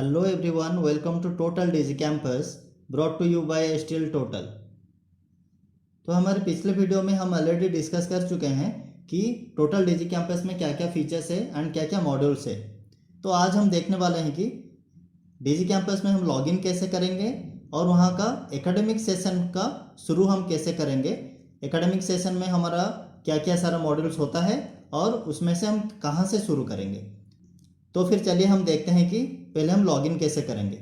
Hello everyone, welcome to Total Digi Campus brought to you by STL Total। तो हमारे पिछले video में हम ऑलरेडी डिस्कस कर चुके हैं कि टोटल डिजी कैंपस में क्या क्या फीचर्स है एंड क्या क्या मॉड्यूल्स है। तो आज हम देखने वाले हैं कि डिजी कैंपस में हम लॉगिन कैसे करेंगे और वहाँ का एकेडमिक सेशन का शुरू हम कैसे करेंगे। एकेडमिक सेशन में हमारा क्या क्या सारा मॉड्यूल्स होता है और उसमें से हम कहाँ से शुरू करेंगे। तो फिर चलिए हम देखते हैं कि पहले हम लॉगिन कैसे करेंगे।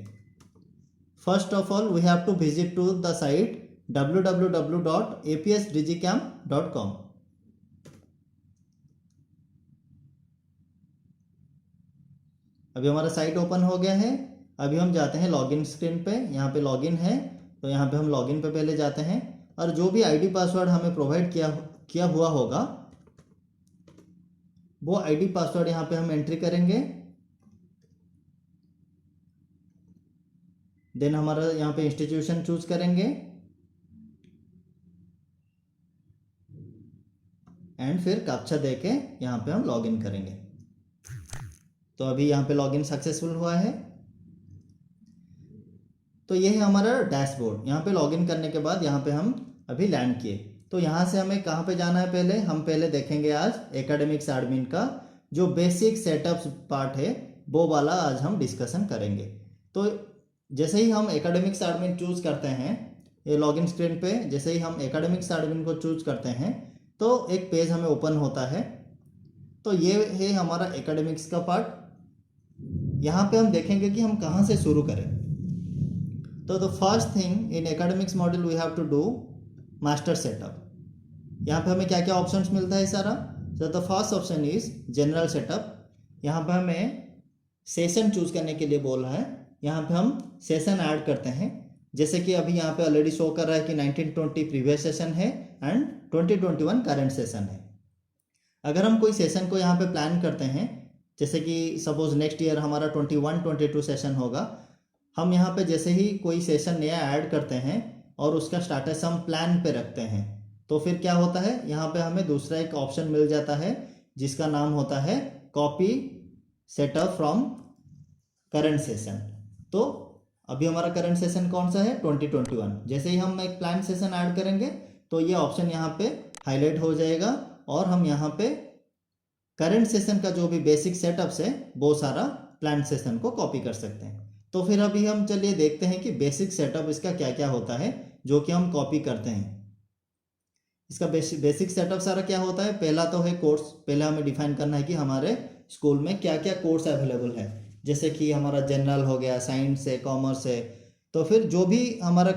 First of all we have to visit to the site www.apsdigicamp.com। अभी हमारा साइट ओपन हो गया है। अभी हम जाते हैं लॉगिन स्क्रीन पे। यहाँ पे लॉगिन है तो यहाँ पे हम लॉगिन पे पहले जाते हैं और जो भी आईडी पासवर्ड हमें प्रोवाइड किया हुआ होगा वो आईडी पासवर्ड यहाँ पे हम एंट्री करेंगे। देन हमारा यहाँ पे इंस्टीट्यूशन चूज करेंगे एंड फिर कैप्चा देके यहाँ पे हम लॉगिन करेंगे। तो अभी यहाँ पे लॉगिन सक्सेसफुल हुआ है। तो ये है हमारा डैशबोर्ड। यहाँ पे लॉगिन करने के बाद यहाँ पे हम अभी लैंड किए। तो यहाँ से हमें कहाँ पे जाना है, पहले हम देखेंगे आज एकेडमिक्स एडमिन का जो बेसिक सेटअप्स पार्ट है वो वाला आज हम डिस्कशन करेंगे। तो जैसे ही हम एकेडमिक्स एडमिन चूज करते हैं, ये लॉगिन स्क्रीन पे जैसे ही हम एकेडमिक्स एडमिन को चूज करते हैं तो एक पेज हमें ओपन होता है। तो ये है हमारा एकेडमिक्स का पार्ट। यहाँ पे हम देखेंगे कि हम कहाँ से शुरू करें। तो the first thing in academics module we have to do master setup. यहाँ पे हमें क्या क्या ऑप्शंस मिलता है सारा। तो the first option is general setup. यहाँ पे हमें सेशन चूज करने के लिए बोल रहा है। यहाँ पे हम सेशन ऐड करते हैं। जैसे कि अभी यहाँ पे ऑलरेडी शो कर रहा है कि 1920 प्रीवियस सेशन है एंड 2021 करंट सेशन है। अगर हम कोई सेशन को यहाँ पे प्लान करते हैं, जैसे कि सपोज नेक्स्ट ईयर हमारा 21-22 सेशन होगा, हम यहाँ पे जैसे ही कोई सेशन नया ऐड करते हैं और उसका स्टाटस हम प्लान पे रखते हैं तो फिर क्या होता है, यहाँ पे हमें दूसरा एक ऑप्शन मिल जाता है जिसका नाम होता है copy setup from current session. तो अभी हमारा करंट सेशन कौन सा है, 2021। जैसे ही हम एक प्लान सेशन ऐड करेंगे तो ये ऑप्शन यहाँ पे हाईलाइट हो जाएगा और हम यहाँ पे करंट सेशन का जो भी बेसिक सेटअप्स है वो सारा प्लान सेशन को कॉपी कर सकते हैं। तो फिर अभी हम चलिए देखते हैं कि बेसिक सेटअप इसका क्या क्या होता है जो कि हम कॉपी करते हैं। इसका बेसिक सेटअप सारा क्या होता है। पहला तो है कोर्स। पहले हमें डिफाइन करना है कि हमारे स्कूल में क्या क्या कोर्स अवेलेबल है। जैसे कि हमारा जनरल हो गया, साइंस है, कॉमर्स है। तो फिर जो भी हमारा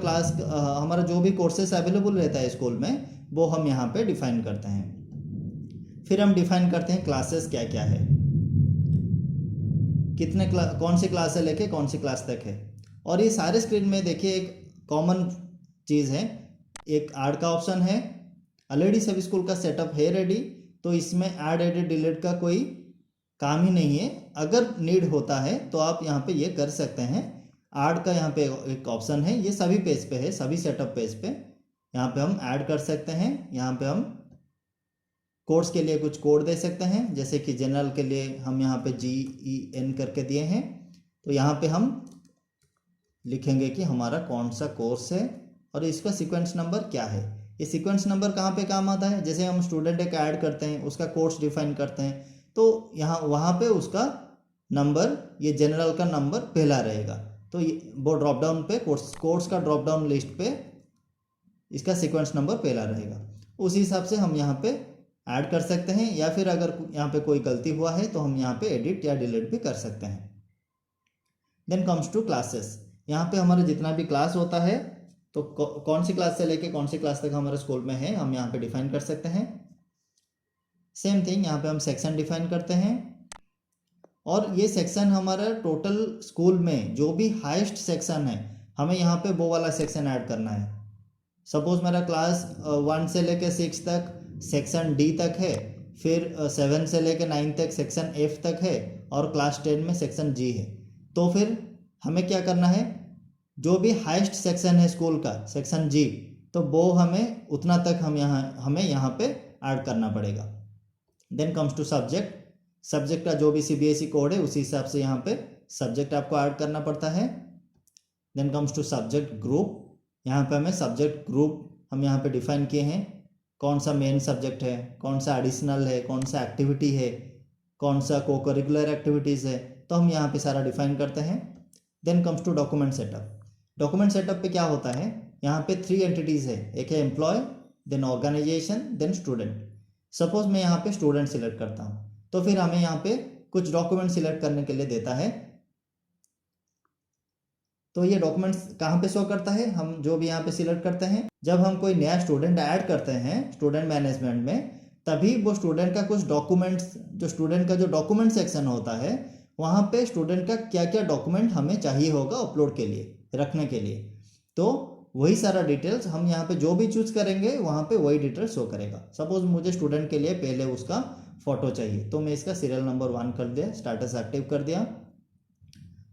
हमारा जो भी कोर्सेस अवेलेबल रहता है स्कूल में वो हम यहाँ पे डिफाइन करते हैं। फिर हम डिफाइन करते हैं क्लासेस क्या क्या है, कितने कौन सी क्लास से लेके कौन सी क्लास तक है। और ये सारे स्क्रीन में देखिए एक कॉमन चीज़ है, एक ऐड का ऑप्शन है। ऑलरेडी सभी स्कूल का सेटअप है रेडी, तो इसमें ऐड एडिट डिलीट का कोई काम ही नहीं है। अगर नीड होता है तो आप यहाँ पे ये कर सकते हैं। ऐड का यहाँ पे एक ऑप्शन है, ये सभी पेज पे है, सभी सेटअप पेज पे। यहाँ पे हम ऐड कर सकते हैं। यहाँ पे हम कोर्स के लिए कुछ कोड दे सकते हैं। जैसे कि जनरल के लिए हम यहाँ पे GEN करके दिए हैं। तो यहाँ पे हम लिखेंगे कि हमारा कौन सा कोर्स है और इसका सीक्वेंस नंबर क्या है। ये सीक्वेंस नंबर कहाँ पे काम आता है, जैसे हम स्टूडेंट एक ऐड करते हैं, उसका कोर्स डिफाइन करते हैं तो वहाँ पे उसका नंबर, ये जनरल का नंबर पहला रहेगा। तो वो ड्रॉप डाउन पे कोर्स का ड्रॉप डाउन लिस्ट पे इसका सीक्वेंस नंबर पहला रहेगा। उस हिसाब से हम यहाँ पे ऐड कर सकते हैं, या फिर अगर यहाँ पे कोई गलती हुआ है तो हम यहाँ पे एडिट या डिलीट भी कर सकते हैं। Then comes to classes. यहाँ पे हमारा जितना भी क्लास होता है तो कौन सी क्लास से लेके कौन सी क्लास तक हमारे स्कूल में है हम यहाँ पे डिफाइन कर सकते हैं। सेम थिंग यहाँ पे हम सेक्शन डिफाइन करते हैं और ये सेक्शन हमारा टोटल स्कूल में जो भी हाईएस्ट सेक्शन है हमें यहाँ पे वो वाला सेक्शन ऐड करना है। सपोज मेरा क्लास 1 से लेके 6 तक सेक्शन D तक है, फिर 7 से लेके 9 तक सेक्शन F तक है और क्लास 10 में सेक्शन G है। तो फिर हमें क्या करना है, जो भी हाईएस्ट सेक्शन है स्कूल का सेक्शन G, तो वो हमें उतना तक हमें यहाँ पे ऐड करना पड़ेगा। Then comes to subject. Subject का जो भी CBSE कोड है उसी हिसाब से यहाँ पे सब्जेक्ट आपको ऐड करना पड़ता है। Then comes to subject group, यहाँ पे हमें सब्जेक्ट ग्रुप हम यहाँ पे डिफाइन किए हैं, कौन सा मेन सब्जेक्ट है, कौन सा एडिशनल है, कौन सा एक्टिविटी है, कौन सा को करिकुलर एक्टिविटीज़ है, तो हम यहाँ पे सारा डिफाइन करते हैं। Then comes to document setup. Document setup पे क्या होता है, यहाँ पे 3 एंटिटीज़ है, एक है employ, then organization, then student. Suppose मैं यहाँ पे स्टूडेंट सिलेक्ट करता हूँ तो फिर हमें यहाँ पे कुछ डॉक्यूमेंट सिलेक्ट करने के लिए देता है। तो ये डॉक्यूमेंट्स कहाँ पे शो करता है, हम जो भी यहाँ पे सिलेक्ट करते हैं, जब हम कोई नया स्टूडेंट ऐड करते हैं स्टूडेंट मैनेजमेंट में, तभी वो स्टूडेंट का कुछ डॉक्यूमेंट्स, जो स्टूडेंट का जो डॉक्यूमेंट सेक्शन होता है वहाँ पे स्टूडेंट का क्या क्या डॉक्यूमेंट हमें चाहिए होगा अपलोड के लिए, रखने के लिए, तो वही सारा डिटेल्स हम यहाँ पे जो भी चूज करेंगे वहाँ पे वही डिटेल्स शो करेगा। सपोज मुझे स्टूडेंट के लिए पहले उसका फोटो चाहिए तो मैं इसका सीरियल नंबर 1 कर दिया, स्टेटस एक्टिव कर दिया।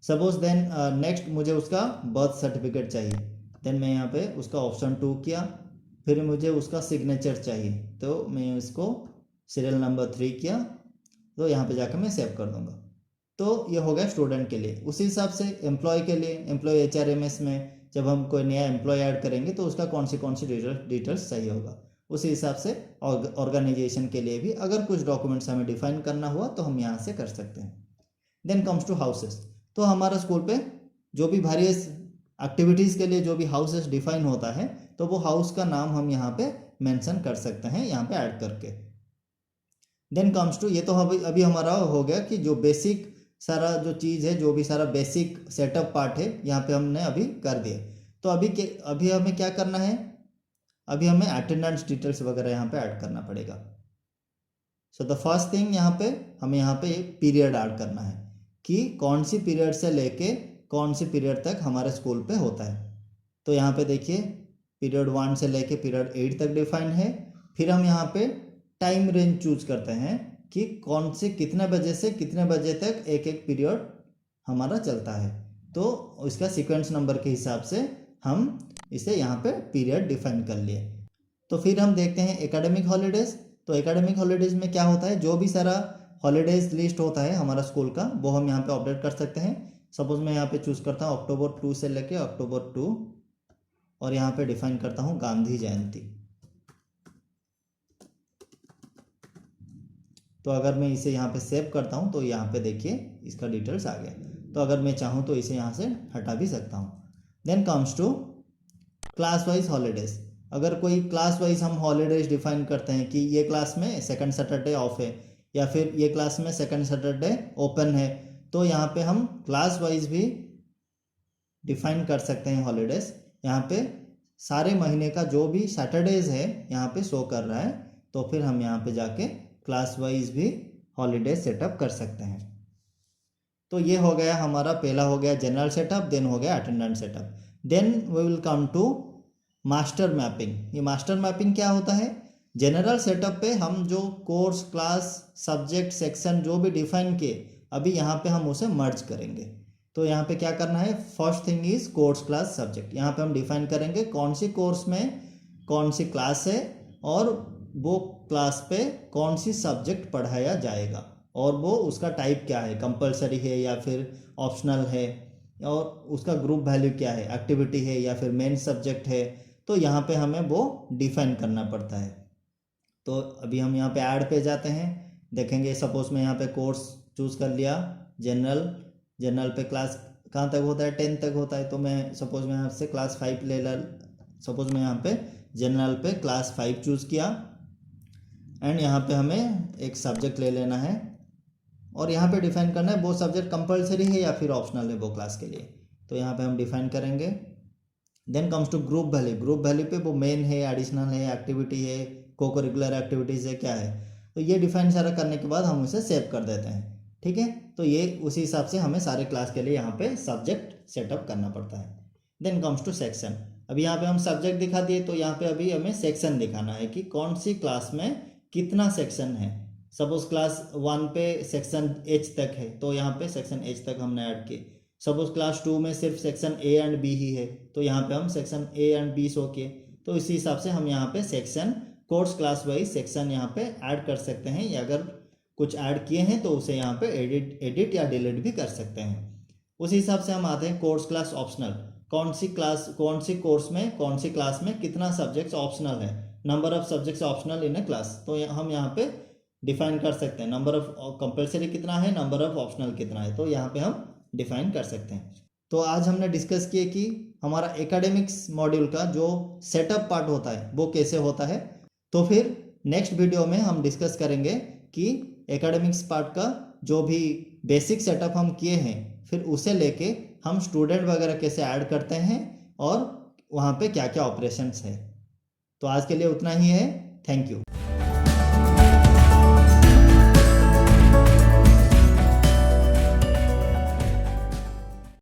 सपोज देन नेक्स्ट मुझे उसका बर्थ सर्टिफिकेट चाहिए, देन मैं यहाँ पे उसका ऑप्शन 2 किया। फिर मुझे उसका सिग्नेचर चाहिए तो मैं इसको सीरियल नंबर 3 किया, तो यहाँ पे जाकर मैं सेव कर दूंगा। तो ये हो गया स्टूडेंट के लिए। उसी हिसाब से एम्प्लॉय के लिए, एम्प्लॉय HRMS में जब हम कोई नया एम्प्लॉय ऐड करेंगे तो उसका कौन सी डिटेल्स चाहिए होगा, उसी हिसाब से ऑर्गेनाइजेशन के लिए भी अगर कुछ डॉक्यूमेंट्स हमें डिफाइन करना हुआ तो हम यहाँ से कर सकते हैं। Then comes to houses. तो हमारा स्कूल पे जो भी वेरियस एक्टिविटीज़ के लिए जो भी हाउसेस डिफाइन होता है तो वो हाउस का नाम हम यहाँ पे मेंशन कर सकते हैं यहाँ पे ऐड करके। देन कम्स टू, ये तो अभी हमारा हो गया कि जो बेसिक सारा जो चीज़ है, जो भी सारा बेसिक सेटअप पार्ट है यहाँ पे हमने अभी कर दिया। तो अभी हमें क्या करना है, अभी हमें अटेंडेंस डिटेल्स वगैरह यहाँ पे ऐड करना पड़ेगा। सो द फर्स्ट थिंग यहाँ पे हमें यहाँ पे एक पीरियड ऐड करना है कि कौन सी पीरियड से लेके कौन सी पीरियड तक हमारे स्कूल पे होता है। तो यहाँ पे देखिए पीरियड 1 से लेके पीरियड 8 तक डिफाइन है। फिर हम यहाँ पे टाइम रेंज चूज करते हैं कि कौन से कितने बजे से कितने बजे तक एक एक पीरियड हमारा चलता है, तो इसका सीक्वेंस नंबर के हिसाब से हम इसे यहाँ पे पीरियड डिफाइन कर लिए। तो फिर हम देखते हैं एकेडमिक हॉलीडेज। तो एकेडमिक हॉलीडेज में क्या होता है, जो भी सारा हॉलीडेज लिस्ट होता है हमारा स्कूल का वो हम यहाँ पे अपडेट कर सकते हैं। सपोज मैं यहाँ पे चूज करता हूँ अक्टूबर 2 से लेके अक्टूबर 2 और यहाँ पे डिफाइन करता हूँ गांधी जयंती। तो अगर मैं इसे यहाँ पे सेव करता हूँ तो यहाँ पे देखिए इसका डिटेल्स आ गया। तो अगर मैं चाहूँ तो इसे यहाँ से हटा भी सकता हूँ। Then comes to class wise holidays. अगर कोई क्लास वाइज हम हॉलीडेज डिफाइन करते हैं कि ये क्लास में सेकंड सैटरडे ऑफ है या फिर ये क्लास में सेकंड सैटरडे ओपन है, तो यहाँ पे हम क्लास वाइज भी डिफाइन कर सकते हैं हॉलीडेज। यहाँ पे सारे महीने का जो भी सैटरडेज है यहाँ पे शो कर रहा है, तो फिर हम यहाँ पे जाके क्लास वाइज भी हॉलीडे सेटअप कर सकते हैं। तो ये हो गया हमारा, पहला हो गया जनरल सेटअप, देन हो गया attendance setup. Then we will come to master mapping. ये मास्टर मैपिंग क्या होता है, जनरल सेटअप पे हम जो कोर्स, क्लास, सब्जेक्ट, सेक्शन जो भी डिफाइन किए अभी यहाँ पे हम उसे मर्ज करेंगे। तो यहाँ पे क्या करना है, first thing is course, class, subject. यहाँ पे हम डिफाइन करेंगे कौन सी कोर्स में कौन सी क्लास है और वो क्लास पे कौन सी सब्जेक्ट पढ़ाया जाएगा और वो उसका टाइप क्या है, कंपलसरी है या फिर ऑप्शनल है, और उसका ग्रुप वैल्यू क्या है, एक्टिविटी है या फिर मेन सब्जेक्ट है। तो यहाँ पे हमें वो डिफाइन करना पड़ता है। तो अभी हम यहाँ पे ऐड पे जाते हैं, देखेंगे सपोज मैं यहाँ पे कोर्स चूज कर लिया जनरल पे क्लास कहाँ तक होता है, 10 तक होता है। तो मैं सपोज मैं यहाँ से क्लास 5 ले ला, सपोज मैं यहाँ पे जनरल पे क्लास 5 चूज़ किया एंड यहाँ पे हमें एक सब्जेक्ट ले लेना है और यहाँ पे डिफाइन करना है वो सब्जेक्ट कंपलसरी है या फिर ऑप्शनल है वो क्लास के लिए। तो यहाँ पे हम डिफाइन करेंगे। Then comes to group value. Group value पे वो मेन है, एडिशनल है, एक्टिविटी है, को करिकुलर एक्टिविटीज़ है, क्या है। तो ये डिफाइन सारा करने के बाद हम उसे सेव कर देते हैं। ठीक है, तो ये उसी हिसाब से हमें सारे क्लास के लिए यहाँ पे सब्जेक्ट सेटअप करना पड़ता है। Then comes to section. अभी यहाँ पे हम सब्जेक्ट दिखा दिए, तो यहाँ पे अभी हमें सेक्शन दिखाना है कि कौन सी क्लास में कितना सेक्शन है। सपोज क्लास 1 पे सेक्शन H तक है तो यहाँ पे सेक्शन H तक हमने ऐड किए। सपोज क्लास 2 में सिर्फ सेक्शन A एंड B ही है तो यहाँ पे हम section A and B show किए। तो इसी हिसाब से हम यहाँ पे section, course class wise section यहाँ पे ऐड कर सकते हैं, या अगर कुछ ऐड किए हैं तो उसे यहाँ पे एडिट या डिलीट भी कर सकते हैं। उस हिसाब से हम आते हैं कोर्स क्लास ऑप्शनल। कौन सी कोर्स में कौन सी क्लास में कितना सब्जेक्ट्स ऑप्शनल है, number of subjects optional in A class. तो हम यहाँ पे डिफाइन कर सकते हैं नंबर ऑफ कंपलसरी कितना है, नंबर ऑफ ऑप्शनल कितना है, तो यहाँ पे हम डिफाइन कर सकते हैं। तो आज हमने डिस्कस किए कि हमारा एकेडमिक्स मॉड्यूल का जो सेटअप पार्ट होता है वो कैसे होता है। तो फिर नेक्स्ट वीडियो में हम डिस्कस करेंगे कि एकेडमिक्स पार्ट का जो भी बेसिक सेटअप हम किए हैं फिर उसे लेके हम स्टूडेंट वगैरह कैसे ऐड करते हैं और वहाँ पे क्या क्या ऑपरेशंस है। तो आज के लिए उतना ही है। Thank you.